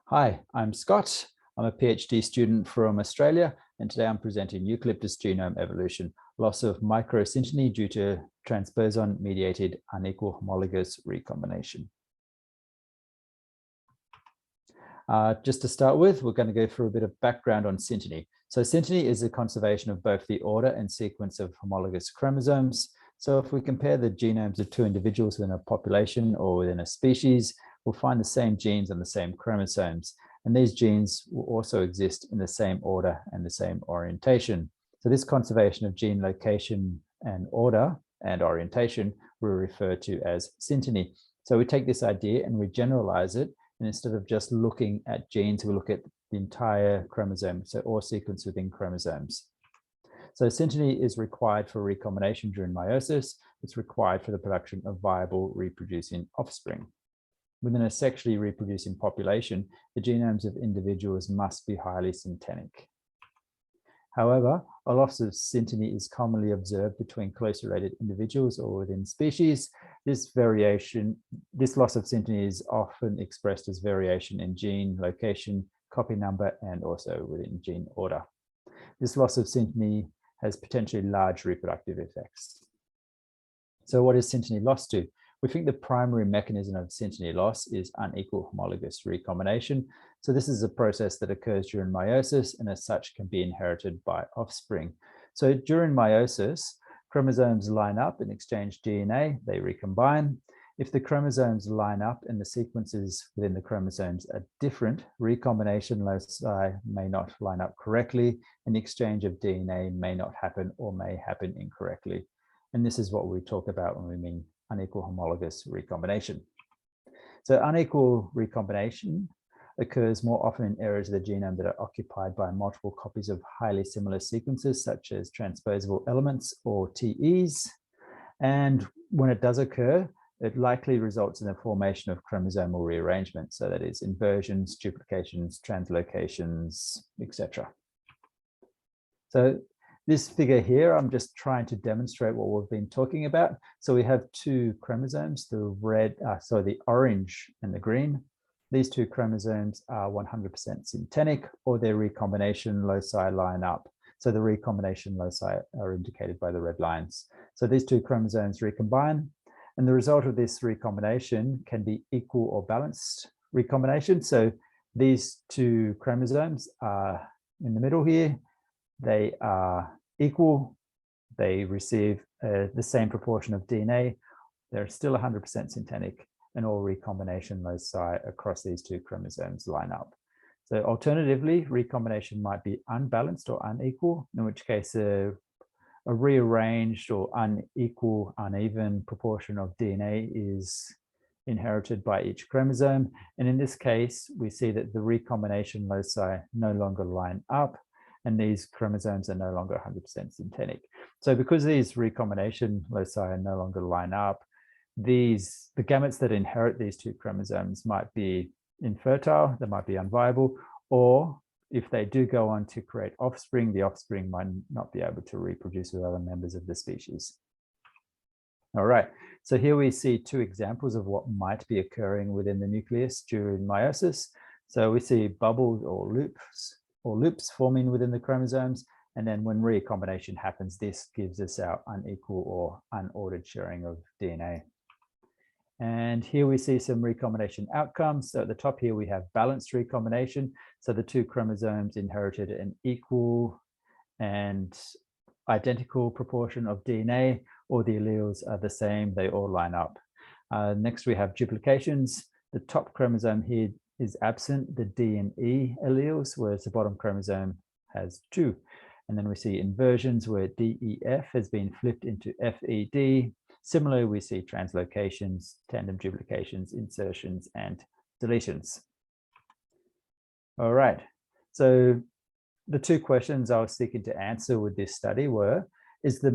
Hi, I'm Scott. I'm a PhD student from Australia, and today I'm presenting Eucalyptus genome evolution, loss of micro-synteny due to transposon-mediated unequal homologous recombination. Just to start with, we're going to go through a bit of background on synteny. So synteny is the conservation of both the order and sequence of homologous chromosomes. So if we compare the genomes of two individuals within a population or within a species, we'll find the same genes on the same chromosomes. And these genes will also exist in the same order and the same orientation. So this conservation of gene location and order and orientation we refer to as synteny. So we take this idea and we generalize it. And instead of just looking at genes, we look at the entire chromosome, so all sequence within chromosomes. So synteny is required for recombination during meiosis. It's required for the production of viable reproducing offspring. Within a sexually reproducing population, the genomes of individuals must be highly syntenic. However, a loss of synteny is commonly observed between closely related individuals or within species. This loss of synteny is often expressed as variation in gene location, copy number, and also within gene order. This loss of synteny has potentially large reproductive effects. So what is synteny lost to? We think the primary mechanism of synteny loss is unequal homologous recombination. So this is a process that occurs during meiosis and as such can be inherited by offspring. So during meiosis, chromosomes line up and exchange DNA, they recombine. If the chromosomes line up and the sequences within the chromosomes are different, recombination loci may not line up correctly and the exchange of DNA may not happen or may happen incorrectly. And this is what we talk about when we mean unequal homologous recombination. So unequal recombination occurs more often in areas of the genome that are occupied by multiple copies of highly similar sequences, such as transposable elements or TEs. And when it does occur, it likely results in the formation of chromosomal rearrangements. So that is inversions, duplications, translocations, etc. So this figure here, I'm just trying to demonstrate what we've been talking about. So we have two chromosomes, the orange and the green. These two chromosomes are 100% syntenic, or their recombination loci line up. So the recombination loci are indicated by the red lines. So these two chromosomes recombine, and the result of this recombination can be equal or balanced recombination. So these two chromosomes are in the middle here. They are equal, they receive the same proportion of DNA, they're still 100% syntenic, and all recombination loci across these two chromosomes line up. So alternatively, recombination might be unbalanced or unequal, in which case a rearranged or unequal, uneven proportion of DNA is inherited by each chromosome. And in this case, we see that the recombination loci no longer line up, and these chromosomes are no longer 100% syntenic. So because these recombination loci no longer line up, the gametes that inherit these two chromosomes might be infertile, they might be unviable, or if they do go on to create offspring, the offspring might not be able to reproduce with other members of the species. All right, so here we see two examples of what might be occurring within the nucleus during meiosis. So we see bubbles or loops forming within the chromosomes. And then when recombination happens, this gives us our unequal or unordered sharing of DNA. And here we see some recombination outcomes. So at the top here, we have balanced recombination. So the two chromosomes inherited an equal and identical proportion of DNA, or the alleles are the same, they all line up. Next, we have duplications. The top chromosome here is absent, the D and E alleles, whereas the bottom chromosome has two. And then we see inversions where DEF has been flipped into FED. Similarly, we see translocations, tandem duplications, insertions, and deletions. All right, so the two questions I was seeking to answer with this study were, is the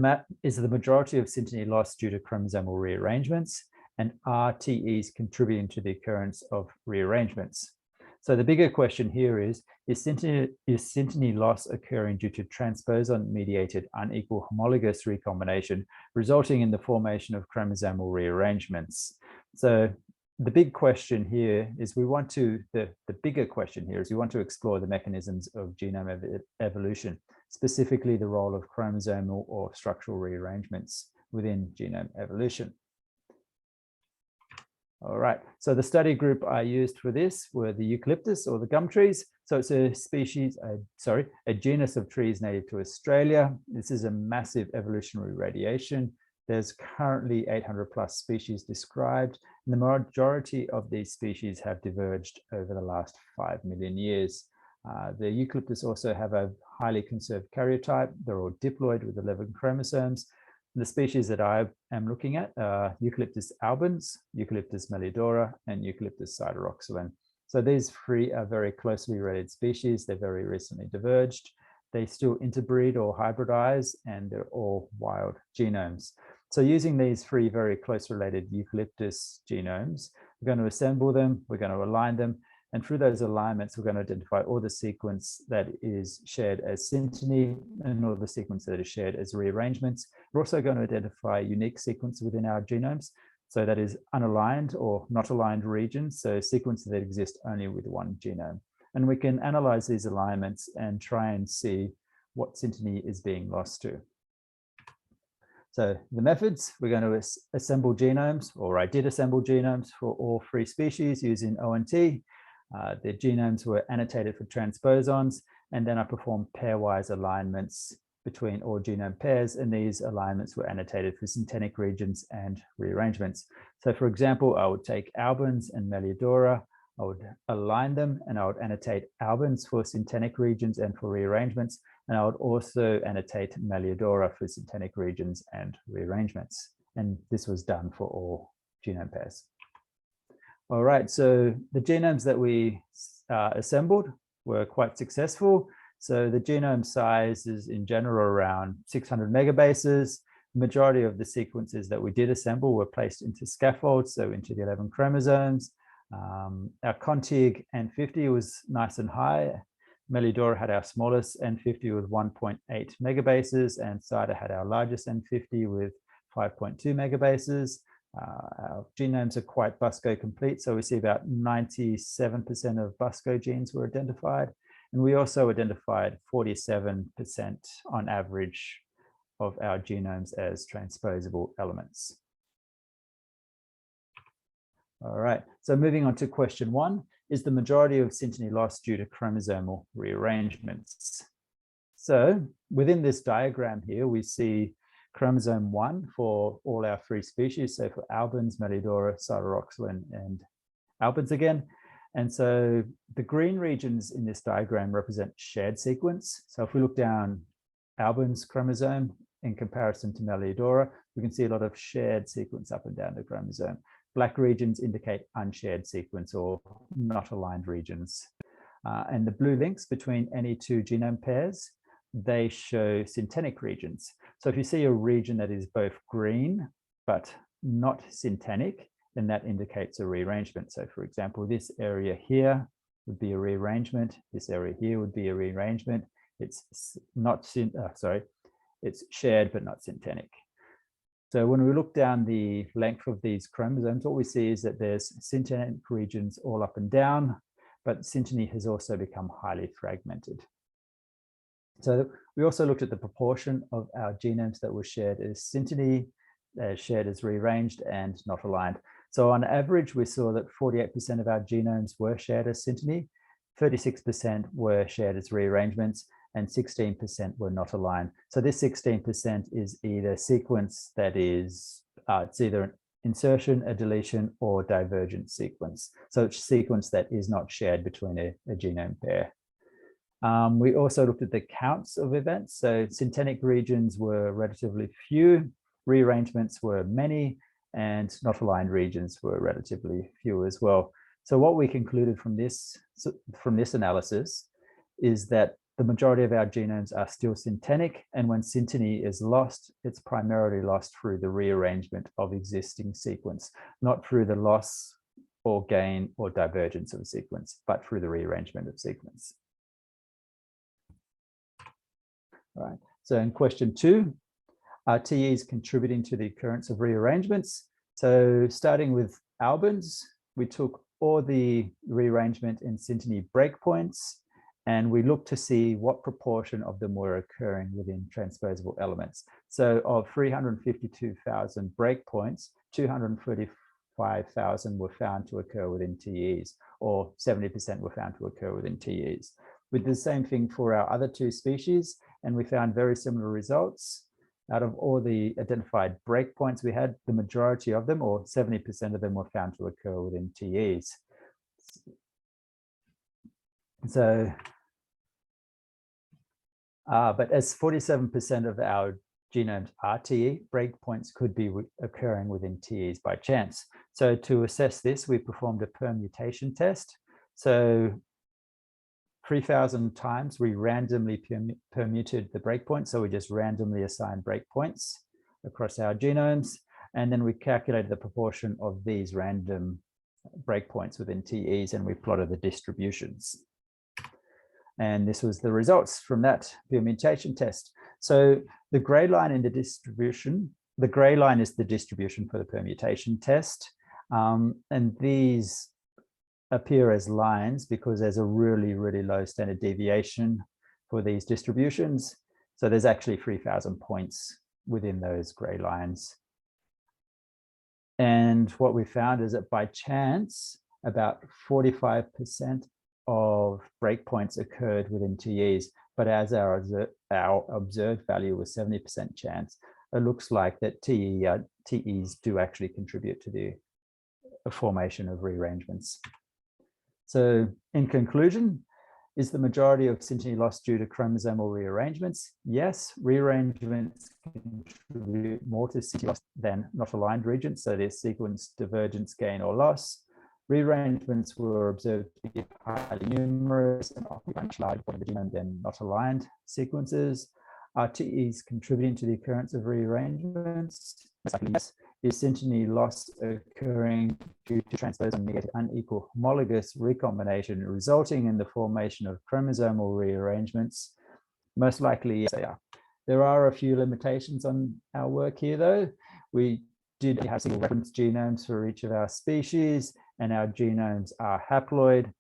majority of synteny lost due to chromosomal rearrangements? And are TEs contributing to the occurrence of rearrangements? So the bigger question here is synteny loss occurring due to transposon-mediated unequal homologous recombination, resulting in the formation of chromosomal rearrangements? So the big question here is the bigger question here is we want to explore the mechanisms of genome evolution, specifically the role of chromosomal or structural rearrangements within genome evolution. All right, so the study group I used for this were the Eucalyptus or the gum trees. So it's a species, a genus of trees native to Australia. This is a massive evolutionary radiation. There's currently 800 plus species described, and the majority of these species have diverged over the last 5 million years. The Eucalyptus also have a highly conserved karyotype. They're all diploid with 11 chromosomes. The species that I am looking at are Eucalyptus albans, Eucalyptus mellifera, and Eucalyptus sideroxylon. So these three are very closely related species. They're very recently diverged. They still interbreed or hybridize, and they're all wild genomes. So using these three very close related eucalyptus genomes, we're going to assemble them, we're going to align them, and through those alignments, we're going to identify all the sequence that is shared as synteny and all the sequence that is shared as rearrangements. We're also going to identify unique sequence within our genomes. So that is unaligned or not aligned regions, so sequences that exist only with one genome. And we can analyze these alignments and try and see what synteny is being lost to. So the methods, we're going to assemble genomes, or I did assemble genomes for all three species using ONT. The genomes were annotated for transposons, and then I performed pairwise alignments between all genome pairs, and these alignments were annotated for synthetic regions and rearrangements. So for example, I would take albans and mellifera, I would align them, and I would annotate albans for synthetic regions and for rearrangements, and I would also annotate mellifera for synthetic regions and rearrangements. And this was done for all genome pairs. All right, so the genomes that we assembled were quite successful. So the genome size is in general around 600 megabases. The majority of the sequences that we did assemble were placed into scaffolds, so into the 11 chromosomes. Our contig N50 was nice and high. Mellifera had our smallest N50 with 1.8 megabases, and CIDR had our largest N50 with 5.2 megabases. Our genomes are quite BUSCO complete, so we see about 97% of BUSCO genes were identified. And we also identified 47% on average of our genomes as transposable elements. All right, so moving on to question 1, is the majority of synteny lost due to chromosomal rearrangements? So within this diagram here, we see chromosome 1 for all our three species, so for albans, mellifera, sideroxylon, and albans again. And so the green regions in this diagram represent shared sequence. So if we look down albans chromosome in comparison to mellifera, we can see a lot of shared sequence up and down the chromosome. Black regions indicate unshared sequence or not aligned regions. And the blue links between any two genome pairs, they show synthetic regions. So if you see a region that is both green but not synthetic, then that indicates a rearrangement. So for example, this area here would be a rearrangement. This area here would be a rearrangement. It's not it's shared but not synthetic. So when we look down the length of these chromosomes, what we see is that there's synthetic regions all up and down, but synteny has also become highly fragmented. So we also looked at the proportion of our genomes that were shared as synteny, shared as rearranged, and not aligned. So on average, we saw that 48% of our genomes were shared as synteny, 36% were shared as rearrangements, and 16% were not aligned. So this 16% is either sequence that is, it's either an insertion, a deletion, or divergent sequence. So it's a sequence that is not shared between a genome pair. We also looked at the counts of events. So synthetic regions were relatively few, rearrangements were many, and not aligned regions were relatively few as well. So what we concluded from this analysis is that the majority of our genomes are still synthetic, and when synteny is lost, it's primarily lost through the rearrangement of existing sequence, not through the loss or gain or divergence of sequence, but through the rearrangement of sequence. All right, so in question 2, are TEs contributing to the occurrence of rearrangements? So starting with albans, we took all the rearrangement in synteny breakpoints, and we looked to see what proportion of them were occurring within transposable elements. So of 352,000 breakpoints, 235,000 were found to occur within TEs, or 70% were found to occur within TEs. We did the same thing for our other two species, and we found very similar results. Out of all the identified breakpoints we had, the majority of them, or 70% of them, were found to occur within TEs. So, but as 47% of our genomes are TE, breakpoints could be occurring within TEs by chance. So to assess this, we performed a permutation test. So 3,000 times we randomly permuted the breakpoints. So we just randomly assigned breakpoints across our genomes. And then we calculated the proportion of these random breakpoints within TEs, and we plotted the distributions. And this was the results from that permutation test. So the gray line in the distribution, the gray line is the distribution for the permutation test. And these appear as lines because there's a really, really low standard deviation for these distributions. So there's actually 3,000 points within those gray lines. And what we found is that by chance, about 45% of breakpoints occurred within TEs, but as our observed value was 70% chance, it looks like that TEs do actually contribute to the formation of rearrangements. So in conclusion, is the majority of synteny loss due to chromosomal rearrangements? Yes, rearrangements contribute more to synteny loss than not aligned regions, so there's sequence divergence, gain or loss. Rearrangements were observed to be highly numerous and occupy much larger part of the genome than not aligned sequences. Are TEs contributing to the occurrence of rearrangements? Yes. Is synteny loss occurring due to transposon-mediated unequal homologous recombination resulting in the formation of chromosomal rearrangements? Most likely, yes, they are. There are a few limitations on our work here, though. We did have single reference genomes for each of our species, and our genomes are haploid.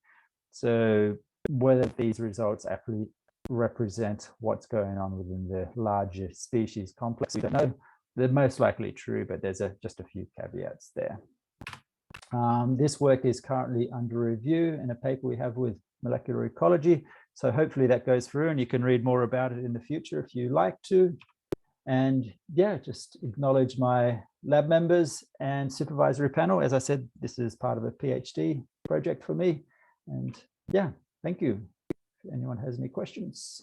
So whether these results actually represent what's going on within the larger species complex, we don't know. They're most likely true, but there's just a few caveats there. This work is currently under review in a paper we have with molecular ecology. So hopefully that goes through and you can read more about it in the future if you like to. And yeah, just acknowledge my lab members and supervisory panel. As I said, this is part of a PhD project for me. And yeah, thank you. If anyone has any questions.